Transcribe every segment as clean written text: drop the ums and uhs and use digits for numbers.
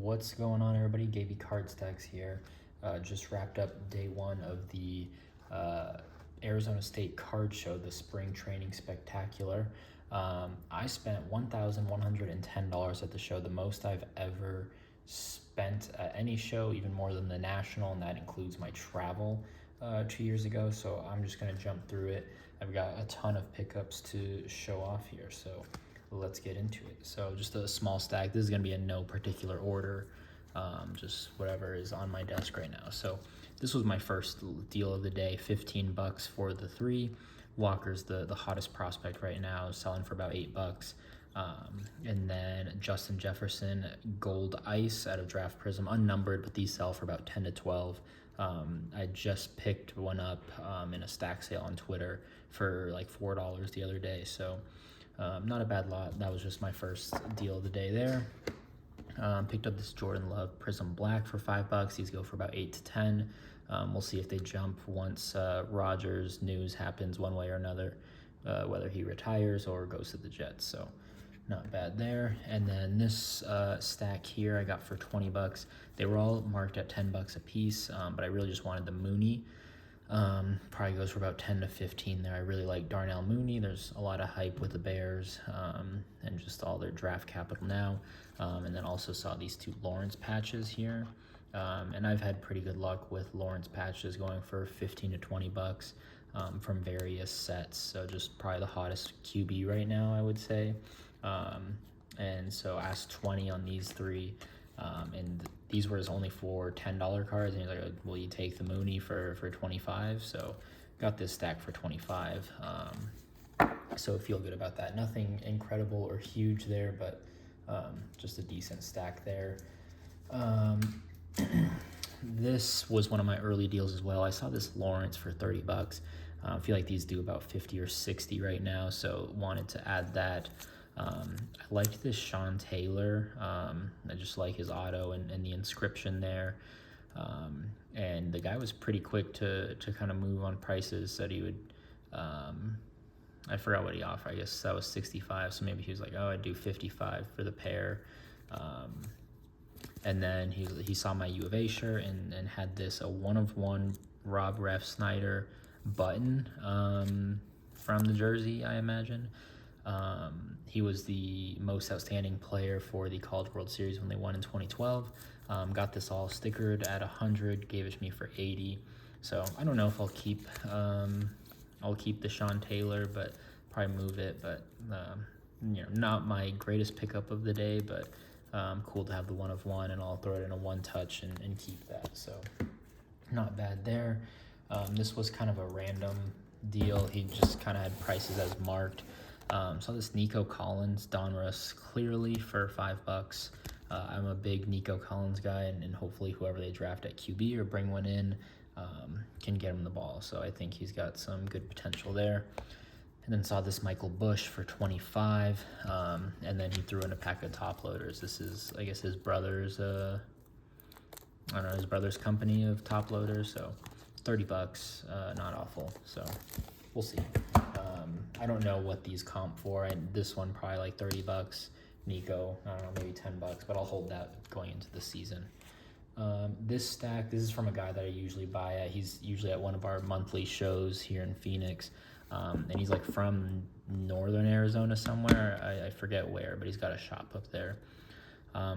What's going on, everybody? Gaby Card Stacks here. Just wrapped up day one of the Arizona State Card Show, the Spring Training Spectacular. I spent $1,110 at the show, the most I've ever spent at any show, even more than the National, and that includes my travel 2 years ago. So I'm just going to jump through it. I've got a ton of pickups to show off here, so let's get into it. So just a small stack. This is going to be in no particular order, just whatever is on my desk right now. So this was my first deal of the day, 15 bucks for the three. Walker's the hottest prospect right now, selling for about $8. And then Justin Jefferson, Gold Ice out of Draft Prism, unnumbered, but these sell for about 10 to 12. I just picked one up in a stack sale on Twitter for like $4 the other day, so not a bad lot. That was just my first deal of the day there. Picked up this Jordan Love Prism Black for $5. These go for about 8 to 10. We'll see if they jump once Rodgers news happens one way or another, whether he retires or goes to the Jets. So not bad there. And then this stack here I got for 20 bucks. They were all marked at 10 bucks a piece, but I really just wanted the Mooney. Probably goes for about 10 to 15 there. I really like Darnell Mooney. There's a lot of hype with the Bears and just all their draft capital now. And then also saw these two Lawrence patches here. And I've had pretty good luck with Lawrence patches going for 15 to 20 bucks from various sets. So just probably the hottest QB right now, I would say. And so asked 20 on these three. And these were only for $10 cards, and he's like, will you take the Mooney for 25? So got this stack for 25. So feel good about that. Nothing incredible or huge there, but just a decent stack there. This was one of my early deals as well. I saw this Lawrence for 30 bucks. I feel like these do about 50 or 60 right now, so wanted to add that. I liked this Sean Taylor. I just like his auto and the inscription there. And the guy was pretty quick to kind of move on prices. Said he would, I forgot what he offered. I guess that was 65. So maybe he was like, oh, I'd do 55 for the pair. And then he saw my U of A shirt and had this a 1-of-1 Rob Ref Snyder button from the jersey, I imagine. He was the most outstanding player for the College World Series when they won in 2012. Got this all stickered at 100, gave it to me for 80. So I don't know if I'll keep the Sean Taylor, but probably move it. But not my greatest pickup of the day, but cool to have the 1-of-1, and I'll throw it in a one touch and keep that. So not bad there. This was kind of a random deal. He just kind of had prices as marked. Saw this Nico Collins Donruss clearly for $5. I'm a big Nico Collins guy, and hopefully whoever they draft at QB or bring one in can get him the ball. So I think he's got some good potential there. And then saw this Michael Bush for 25, and then he threw in a pack of top loaders. This is, I guess, his brother's, his brother's company of top loaders. So 30 bucks, not awful. So we'll see. I don't know what these comp for. This one probably like 30 bucks. Nico, I don't know, maybe 10 bucks, but I'll hold that going into the season. This stack, this is from a guy that I usually buy at. He's usually at one of our monthly shows here in Phoenix. And he's like from northern Arizona somewhere. I forget where, but he's got a shop up there.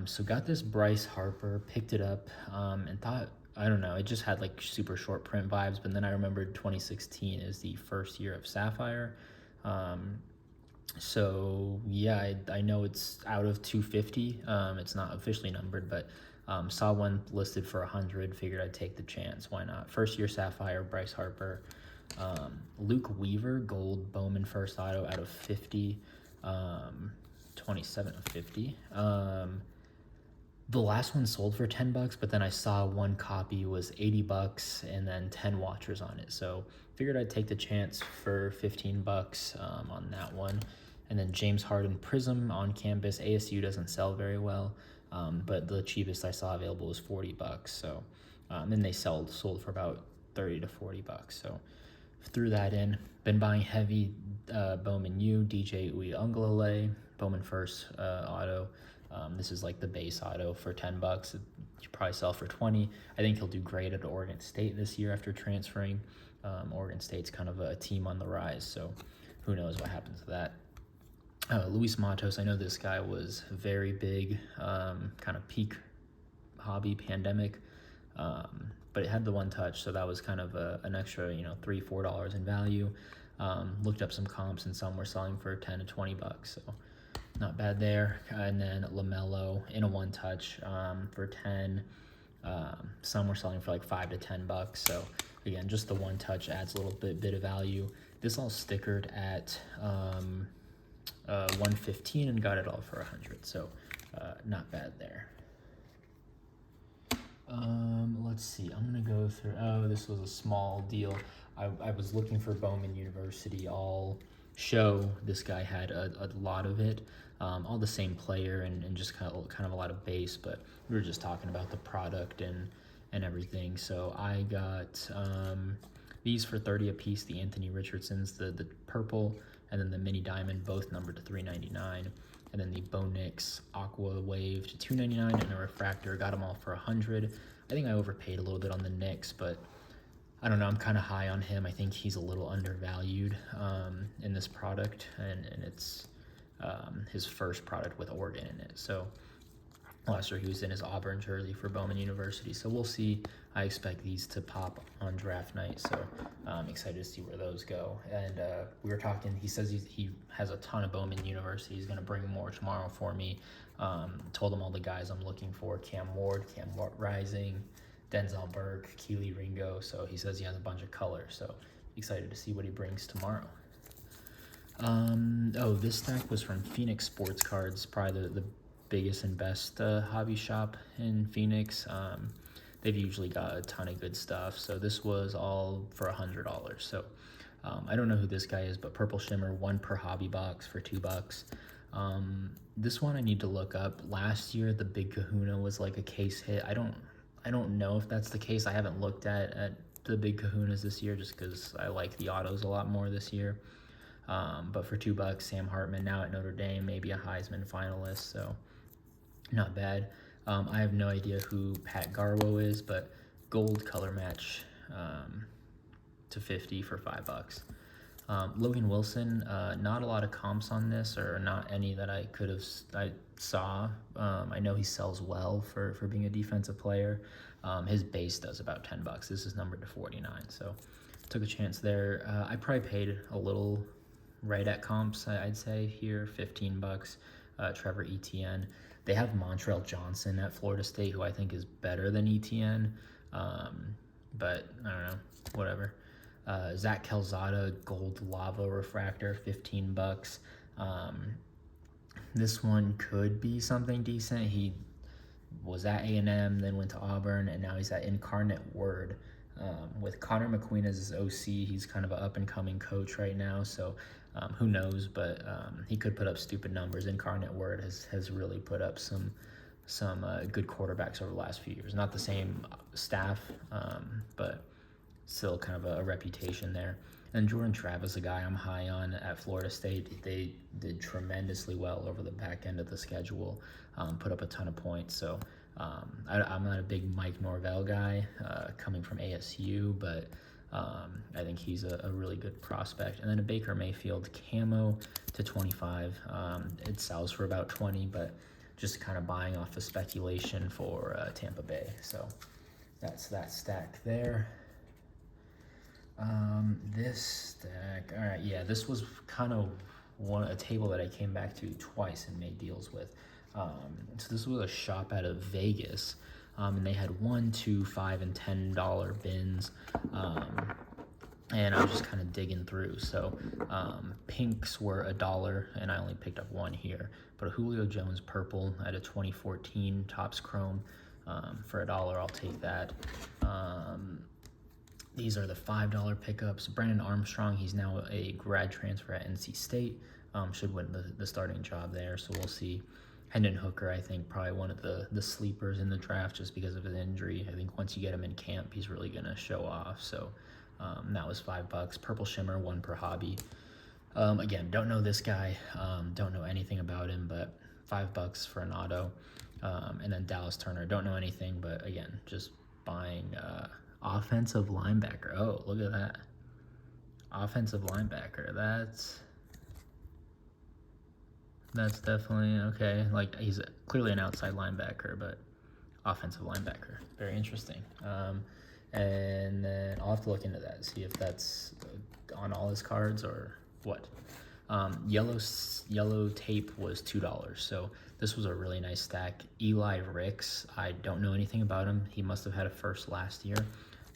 So got this Bryce Harper, picked it up, and thought, I don't know, it just had like super short print vibes, but then I remembered 2016 is the first year of Sapphire. So yeah, I know it's out of 250. It's not officially numbered, but saw one listed for 100, figured I'd take the chance. Why not? First year Sapphire, Bryce Harper. Luke Weaver, gold Bowman first auto out of 50, 27 of 50. The last one sold for 10 bucks, but then I saw one copy was 80 bucks and then 10 watchers on it. So figured I'd take the chance for 15 bucks on that one. And then James Harden Prism on campus. ASU doesn't sell very well, but the cheapest I saw available was 40 bucks. So, and they sold for about 30 to 40 bucks. So threw that in. Been buying heavy Bowman U, DJ Uiagalelei, Bowman first auto. This is like the base auto for 10 bucks. You probably sell for 20. I think he'll do great at Oregon State this year after transferring. Oregon State's kind of a team on the rise, so who knows what happens to that. Luis Matos, I know this guy was very big, kind of peak hobby pandemic, but it had the one touch, so that was kind of an extra, $3-4 in value. Looked up some comps, and some were selling for 10 to 20 bucks, so not bad there. And then LaMelo in a one touch for 10. Some were selling for like 5 to 10 bucks. So again, just the one touch adds a little bit of value. This all stickered at 115 and got it all for 100. So not bad there. Let's see. I'm gonna go through. Oh, this was a small deal. I was looking for Bowman University all show. This guy had a lot of it, all the same player and just kind of a lot of base. But we were just talking about the product and everything. So I got these for 30 a piece. The Anthony Richardsons, the purple, and then the mini diamond, both numbered to $3.99. And then the Bo Nix Aqua Wave to $2.99, and a refractor. Got them all for 100. I think I overpaid a little bit on the Nix, but I don't know. I'm kind of high on him. I think he's a little undervalued in this product, and it's his first product with Oregon in it. So last year he was in his Auburn jersey for Bowman University. So we'll see. I expect these to pop on draft night. So I'm excited to see where those go. And we were talking. He says he has a ton of Bowman University. He's going to bring more tomorrow for me. Told him all the guys I'm looking for: Cam Ward Rising, Denzel Burke, Keely Ringo. So he says he has a bunch of colors. So excited to see what he brings tomorrow. This stack was from Phoenix Sports Cards, probably the biggest and best hobby shop in Phoenix. They've usually got a ton of good stuff. So this was all for $100. So I don't know who this guy is, but Purple Shimmer, 1 per hobby box for $2. This one I need to look up. Last year the Big Kahuna was like a case hit. I don't know if that's the case. I haven't looked at the Big Kahunas this year just because I like the autos a lot more this year. But for $2, Sam Hartman now at Notre Dame, maybe a Heisman finalist, so not bad. I have no idea who Pat Garwo is, but gold color match to 50 for $5. Logan Wilson, not a lot of comps on this, or not any that I saw. I know he sells well for being a defensive player. His base does about $10. This is numbered to 49, so took a chance there. I probably paid a little right at comps, I'd say here, $15. Trevor Etienne. They have Montrell Johnson at Florida State, who I think is better than Etienne, but I don't know, whatever. Zach Calzada, gold lava refractor, $15. This one could be something decent. He was at A&M, then went to Auburn, and now he's at Incarnate Word. With Connor McQueen as his OC, he's kind of an up-and-coming coach right now, so who knows, but he could put up stupid numbers. Incarnate Word has really put up some good quarterbacks over the last few years. Not the same staff, but still kind of a reputation there. And Jordan Travis, a guy I'm high on at Florida State. They did tremendously well over the back end of the schedule, put up a ton of points. So I'm not a big Mike Norvell guy coming from ASU, but I think he's a really good prospect. And then a Baker Mayfield camo to 25. It sells for about 20, but just kind of buying off of speculation for Tampa Bay. So that's that stack there. This stack, all right, yeah, this was kind of a table that I came back to twice and made deals with. So this was a shop out of Vegas, and they had $1, $2, $5, and $10 bins, and I was just kind of digging through. So pinks were $1, and I only picked up one here, but a Julio Jones purple at a 2014 Topps Chrome for $1, I'll take that. These are the $5 pickups. Brandon Armstrong, he's now a grad transfer at NC State. Should win the starting job there, so we'll see. Hendon Hooker, I think, probably one of the sleepers in the draft just because of his injury. I think once you get him in camp, he's really going to show off. So that was $5. Purple Shimmer, 1 per hobby. Again, don't know this guy. Don't know anything about him, but $5 for an auto. And then Dallas Turner, don't know anything, but again, just buying offensive linebacker. Oh, look at that. Offensive linebacker. That's definitely okay. Like, he's clearly an outside linebacker, but offensive linebacker. Very interesting. And then I'll have to look into that, see if that's on all his cards or what. Yellow tape was $2, so this was a really nice stack. Eli Ricks, I don't know anything about him. He must have had a first last year,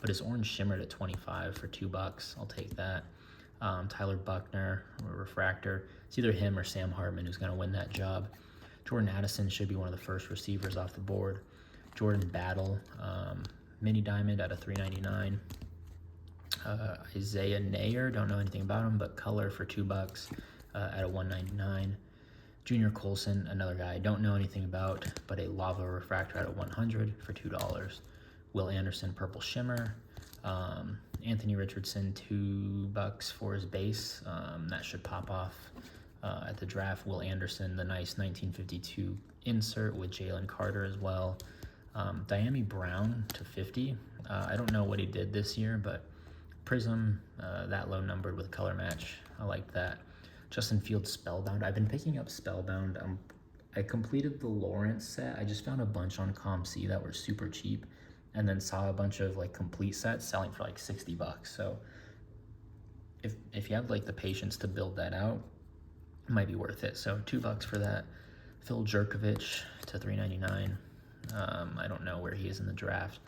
but his orange shimmered at 25 for $2. I'll take that. Tyler Buckner, refractor. It's either him or Sam Hartman who's going to win that job. Jordan Addison should be one of the first receivers off the board. Jordan Battle, mini diamond at a $3.99. Isaiah Nayer, don't know anything about him, but color for $2 at a $1.99. Junior Colson, another guy I don't know anything about, but a lava refractor at a $100 for $2. Will Anderson, purple shimmer. Anthony Richardson, $2 for his base. That should pop off at the draft. Will Anderson, the nice 1952 insert with Jalen Carter as well. Diami Brown to 50. I don't know what he did this year, but Prism, that low numbered with color match. I like that. Justin Fields, Spellbound. I've been picking up Spellbound. I completed the Lawrence set. I just found a bunch on ComC that were super cheap, and then saw a bunch of like complete sets selling for like $60. So if you have like the patience to build that out, it might be worth it. So $2 for that. Phil Jerkovich to $3.99. I don't know where he is in the draft.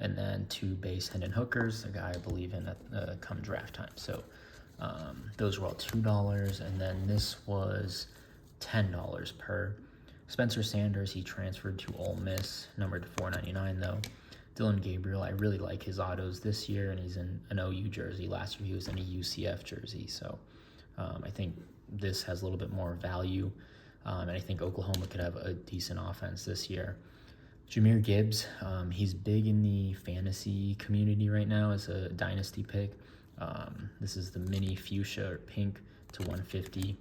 And then 2 base Hendon Hookers, a guy I believe in come draft time. So those were all $2, and then this was $10 per. Spencer Sanders, he transferred to Ole Miss, numbered to $4.99 though. Dylan Gabriel, I really like his autos this year, and he's in an OU jersey. Last year he was in a UCF jersey, so I think this has a little bit more value, and I think Oklahoma could have a decent offense this year. Jahmyr Gibbs, he's big in the fantasy community right now as a dynasty pick. This is the mini fuchsia or pink to 150.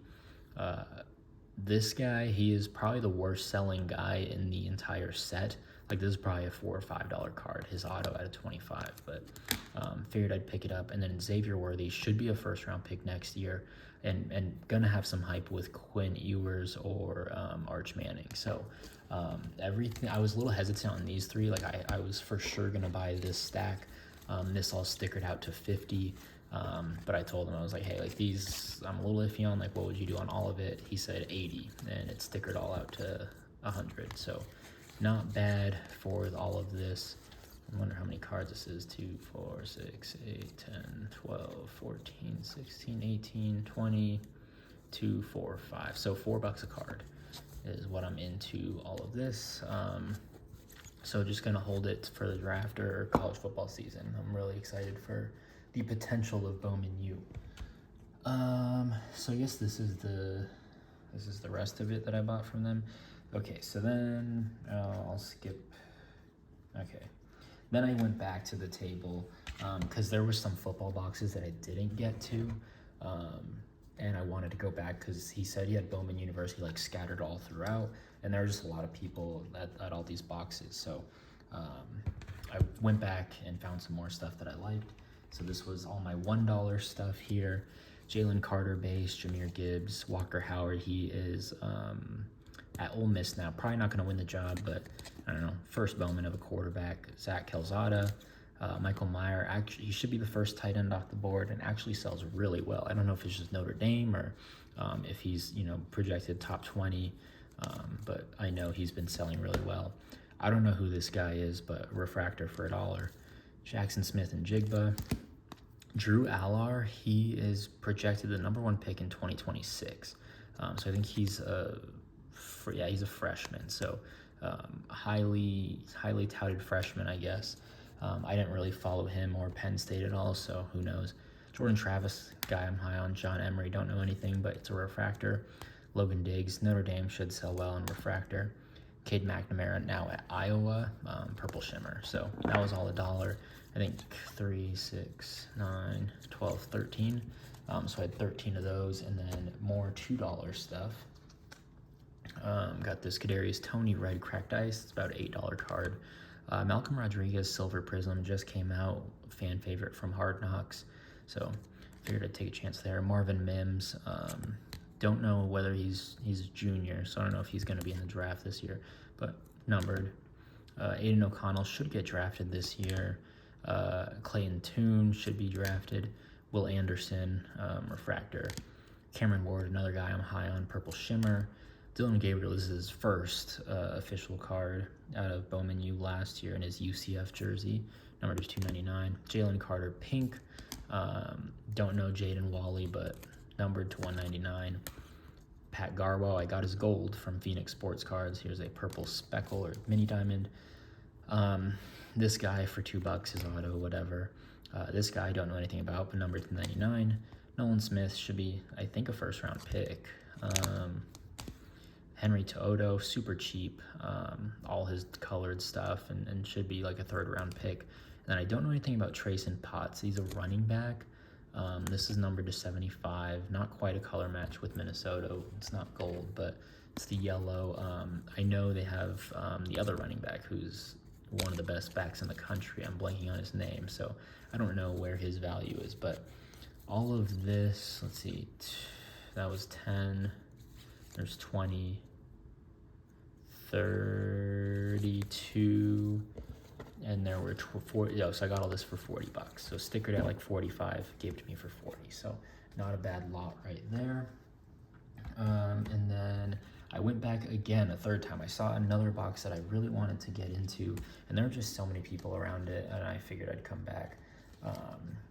This guy, he is probably the worst selling guy in the entire set. Like, this is probably a $4 or $5 card, his auto at a 25, but figured I'd pick it up. And then Xavier Worthy should be a first round pick next year, and gonna have some hype with Quinn Ewers or Arch Manning. So everything, I was a little hesitant on these three. Like, I was for sure gonna buy this stack. This all stickered out to 50. But I told him, I was like, hey, like, these I'm a little iffy on, like, what would you do on all of it? He said 80, and it stickered all out to 100. So not bad for all of this. I wonder how many cards this is. 2, 4, 6, 8, 10, 12, 14, 16, 18, 20, 2, 4, 5. So $4 a card is what I'm into all of this. So just gonna hold it for the draft or college football season. I'm really excited for the potential of Bowman U. So I guess this is the rest of it that I bought from them. Okay, so then I'll skip. Okay, then I went back to the table because there were some football boxes that I didn't get to, and I wanted to go back because he said he had Bowman University like scattered all throughout, and there were just a lot of people at all these boxes. So I went back and found some more stuff that I liked. So this was all my $1 stuff here. Jalen Carter base, Jahmyr Gibbs, Walker Howard. He is at Ole Miss now. Probably not going to win the job, but I don't know. First Bowman of a quarterback. Zach Calzada, Michael Meyer. Actually, he should be the first tight end off the board, and actually sells really well. I don't know if it's just Notre Dame or if he's projected top 20, but I know he's been selling really well. I don't know who this guy is, but refractor for $1. Jackson Smith and Jigba. Drew Allar, he is projected the #1 pick in 2026. So I think he's he's a freshman. So highly touted freshman, I guess. I didn't really follow him or Penn State at all, so who knows. Jordan Travis, guy I'm high on. John Emery, don't know anything, but it's a refractor. Logan Diggs, Notre Dame should sell well in refractor. Cade McNamara now at Iowa, purple shimmer. So that was all $1. I think 3, 6, 9, 12, 13. So I had 13 of those, and then more $2 stuff. Got this Kadarius Toney red cracked ice. It's about $8 card. Malcolm Rodriguez Silver Prism just came out. Fan favorite from Hard Knocks. So figured I'd take a chance there. Marvin Mims. Don't know whether he's a junior, so I don't know if he's going to be in the draft this year, but numbered. Aiden O'Connell should get drafted this year. Clayton Tune should be drafted. Will Anderson, refractor. Cameron Ward, another guy I'm high on, purple shimmer. Dylan Gabriel is his first official card out of Bowman U last year in his UCF jersey. Number is 299. Jalen Carter, pink. Don't know Jaden Wally, but numbered to 199. Pat Garwo, I got his gold from Phoenix Sports Cards. Here's a purple speckle or mini diamond. This guy for $2 is auto, whatever. This guy I don't know anything about, but numbered to 99. Nolan Smith should be, I think, a first-round pick. Henry To'oto, super cheap, all his colored stuff, and should be like a third-round pick. And then I don't know anything about Trayson Potts. He's a running back. This is numbered to 75. Not quite a color match with Minnesota. It's not gold, but it's the yellow. I know they have the other running back who's one of the best backs in the country. I'm blanking on his name, so I don't know where his value is. But all of this, let's see, that was 10. There's 20, 32, and there were 40. Oh, so I got all this for $40. So stickered at like 45, gave it to me for 40. So not a bad lot right there. And then I went back again a third time. I saw another box that I really wanted to get into, and there were just so many people around it, and I figured I'd come back,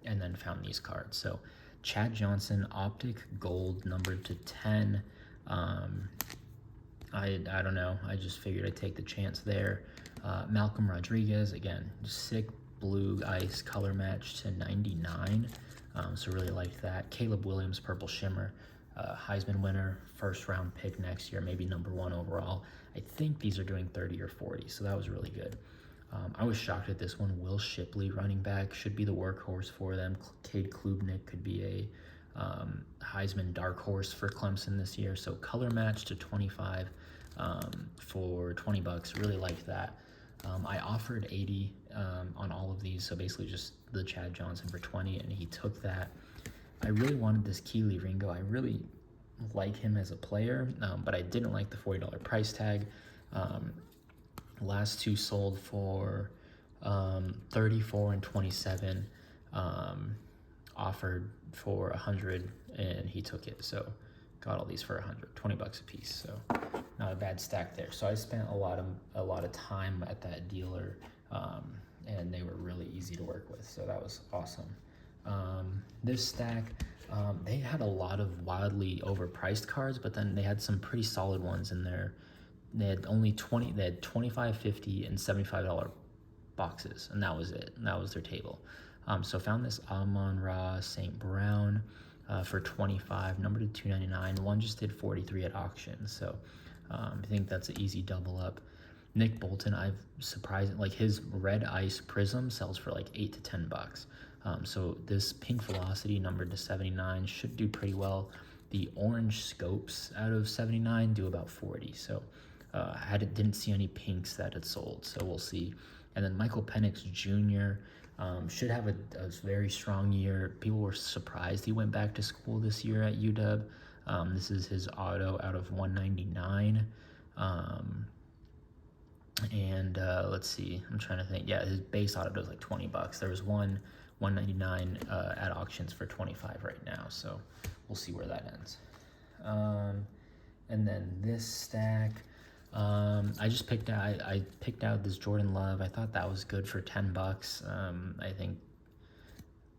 and then found these cards. So Chad Johnson, Optic Gold, numbered to 10. I don't know. I just figured I'd take the chance there. Malcolm Rodriguez, again, sick blue ice color match to 99. So really liked that. Caleb Williams, purple shimmer. Heisman winner, first round pick next year, maybe number 1 overall. I think these are doing 30 or 40, so that was really good. I was shocked at this one. Will Shipley, running back, should be the workhorse for them. Cade Klubnik could be a Heisman dark horse for Clemson this year. So color match to 25 for $20. Really liked that. I offered 80 on all of these, so basically just the Chad Johnson for 20, and he took that. I really wanted this Keely Ringo. I really like him as a player, but I didn't like the $40 price tag. Last two sold for 34 and 27. Offered for 100, and he took it. So got all these for 100, $20 a piece. So not a bad stack there. So I spent a lot of time at that dealer, and they were really easy to work with. So that was awesome. This stack, they had a lot of wildly overpriced cards, but then they had some pretty solid ones in there. They had only 20. They had $25, $50, and $75 boxes, and that was it. And that was their table. So found this Amon-Ra St. Brown for 25, numbered to 299. One just did 43 at auction, so I think that's an easy double up. Nick Bolton, I've surprised, like his red ice prism sells for like $8 to $10. So this pink velocity numbered to 79 should do pretty well. The orange scopes out of 79 do about 40. So didn't see any pinks that had sold, so we'll see. And then Michael Penix Jr. Should have a very strong year. People were surprised he went back to school this year at UW. This is his auto out of 199. Let's see, I'm trying to think. Yeah, his base auto does like $20. There was one 199 at auctions for 25 right now, so we'll see where that ends. And then this stack, I just picked out this Jordan Love. I thought that was good for $10. I think,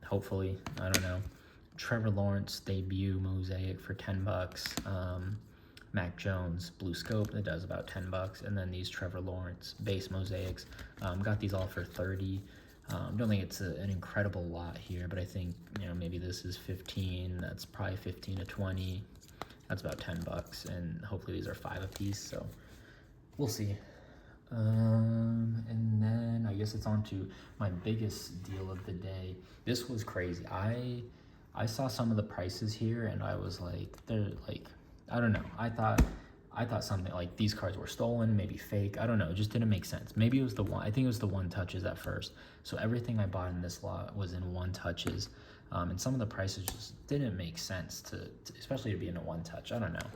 hopefully, I don't know. Trevor Lawrence debut mosaic for $10. Mac Jones blue scope that does about $10, and then these Trevor Lawrence base mosaics. Got these all for 30. Don't think it's an incredible lot here, but I think maybe this is 15. That's probably 15 to 20. That's about $10, and hopefully these are 5 a piece. So we'll see. And then I guess it's on to my biggest deal of the day. This was crazy. I saw some of the prices here, and I was like, they're like, I don't know. I thought I thought something like these cards were stolen, maybe fake. I don't know. It just didn't make sense. Maybe it was the one. I think it was the one touches at first. So everything I bought in this lot was in one touches, and some of the prices just didn't make sense especially to be in a one touch. I don't know.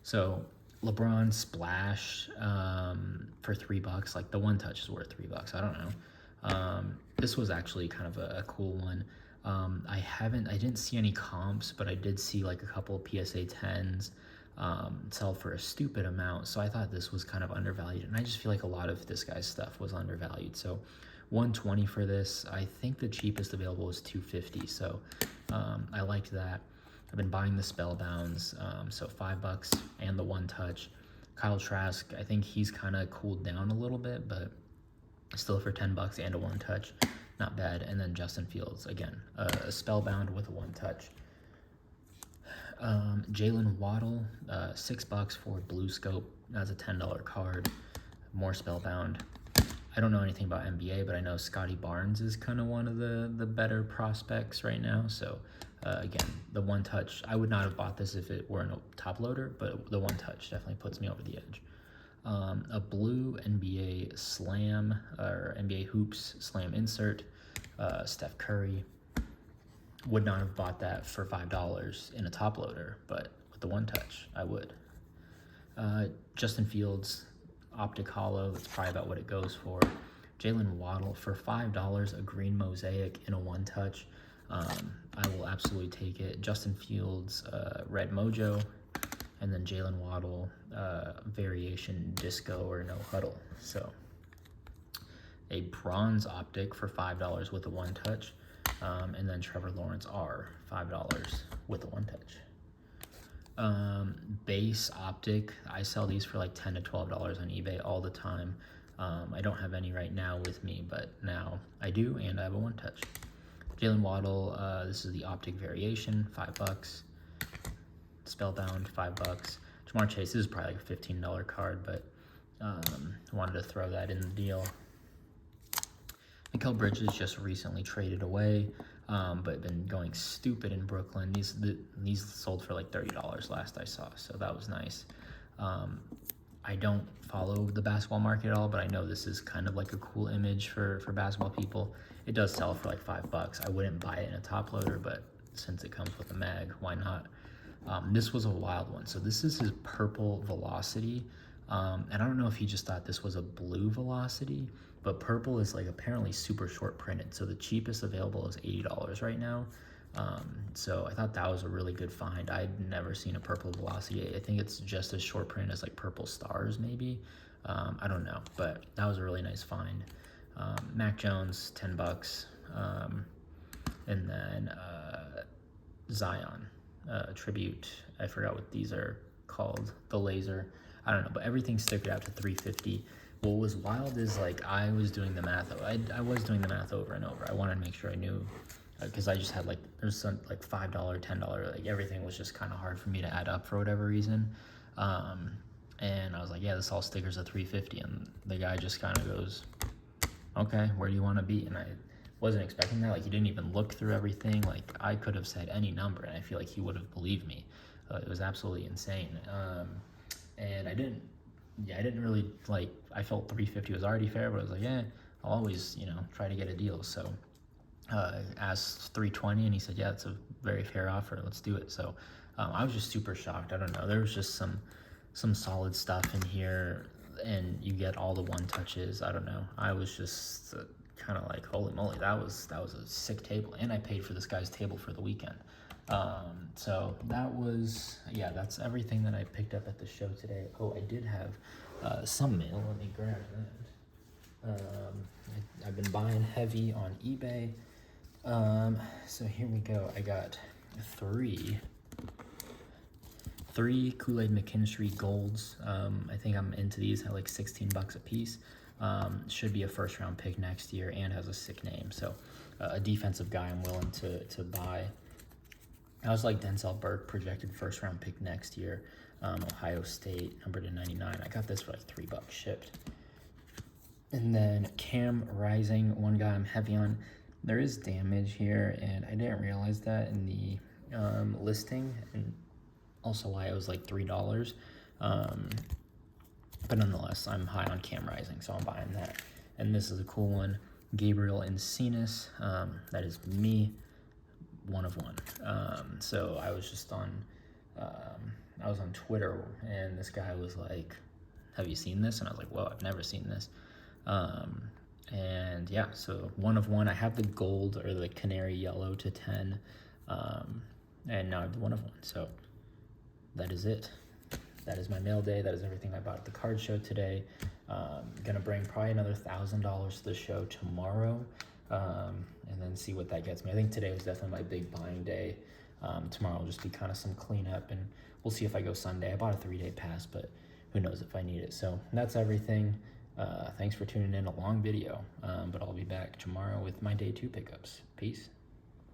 So LeBron Splash for $3. Like the one touch is worth $3. I don't know. This was actually kind of a cool one. I didn't see any comps, but I did see like a couple of PSA 10s sell for a stupid amount. So I thought this was kind of undervalued, and I just feel like a lot of this guy's stuff was undervalued. So $120 for this. I think the cheapest available was $250. So I liked that. I've been buying the Spellbounds, so $5 and the one touch. Kyle Trask, I think he's kind of cooled down a little bit, but still for $10 and a one touch, not bad. And then Justin Fields, again, a Spellbound with a one touch. Jalen Waddle, $6 for Blue Scope. That's a $10 card. More Spellbound. I don't know anything about NBA, but I know Scotty Barnes is kind of one of the better prospects right now. So again, the one touch, I would not have bought this if it weren't a top loader, but the one touch definitely puts me over the edge. A blue NBA Slam or NBA Hoops Slam insert, Steph Curry. Would not have bought that for $5 in a top loader, but with the one touch, I would. Justin Fields, Optic Hollow, that's probably about what it goes for. Jalen Waddle for $5, a green mosaic in a one touch. I will absolutely take it. Justin Fields, Red Mojo, and then Jalen Waddle, variation disco or no huddle. So a bronze optic for $5 with a one touch. And then Trevor Lawrence R, $5 with a one touch. Base optic, I sell these for like $10 to $12 on eBay all the time. I don't have any right now with me, but now I do, and I have a one touch. Jalen Waddle, this is the optic variation, $5. Spellbound, $5. Jamar Chase, this is probably like a $15 card, but wanted to throw that in the deal. Mikal Bridges just recently traded away, but been going stupid in Brooklyn. These sold for like $30 last I saw, so that was nice. I don't follow the basketball market at all, but I know this is kind of like a cool image for basketball people. It does sell for like $5. I wouldn't buy it in a top loader, but since it comes with a mag, why not? This was a wild one. So this is his purple Velocity. And I don't know if he just thought this was a blue Velocity, but purple is like apparently super short printed. So the cheapest available is $80 right now. So I thought that was a really good find. I'd never seen a purple Velocity. I think it's just as short print as like Purple Stars maybe. I don't know, but that was a really nice find. Mac Jones, $10. And then Zion, tribute. I forgot what these are called. The laser. I don't know, but everything stickered out to $350. What was wild is like I was doing the math. I was doing the math over and over. I wanted to make sure I knew, because I just had like there's some like $5, $10. Like everything was just kind of hard for me to add up for whatever reason. And I was like, yeah, this all stickers at $350, and the guy just kind of goes, okay, where do you want to be? And I wasn't expecting that. Like he didn't even look through everything. Like I could have said any number, and I feel like he would have believed me. It was absolutely insane. And I didn't really like, I felt $350 was already fair, but I was like, yeah, I'll always, try to get a deal. So asked $320, and he said, yeah, it's a very fair offer. Let's do it. So I was just super shocked. I don't know. There was just some solid stuff in here, and you get all the one touches. I don't know. I was just kind of like, holy moly, that was a sick table. And I paid for this guy's table for the weekend. So that was, yeah, that's everything that I picked up at the show today. Oh, I did have some mail. Let me grab that. I've been buying heavy on eBay. So here we go. I got three Kool-Aid McKinstry Golds. I think I'm into these at like $16 a piece. Should be a first round pick next year and has a sick name. So a defensive guy I'm willing to buy. I was like Denzel Burke, projected first round pick next year. Ohio State, numbered to 99. I got this for like $3 shipped. And then Cam Rising, one guy I'm heavy on. There is damage here, and I didn't realize that in the listing, and also why it was like $3. But nonetheless, I'm high on Cam Rising, so I'm buying that. And this is a cool one, Gabriel Encinas. That is me, 1 of 1. So I was just on, I was on Twitter, and this guy was like, "Have you seen this?" And I was like, "Whoa, I've never seen this." And yeah, so 1 of 1. I have the gold or the canary yellow to 10, and now I have the 1 of 1. So that is it. That is my mail day. That is everything I bought at the card show today. Gonna bring probably another $1,000 to the show tomorrow, and then see what that gets me. I think today was definitely my big buying day. Tomorrow will just be kind of some cleanup, and we'll see if I go Sunday. I bought a 3-day pass, but who knows if I need it. So that's everything. Thanks for tuning in. A long video, but I'll be back tomorrow with my day 2 pickups. Peace.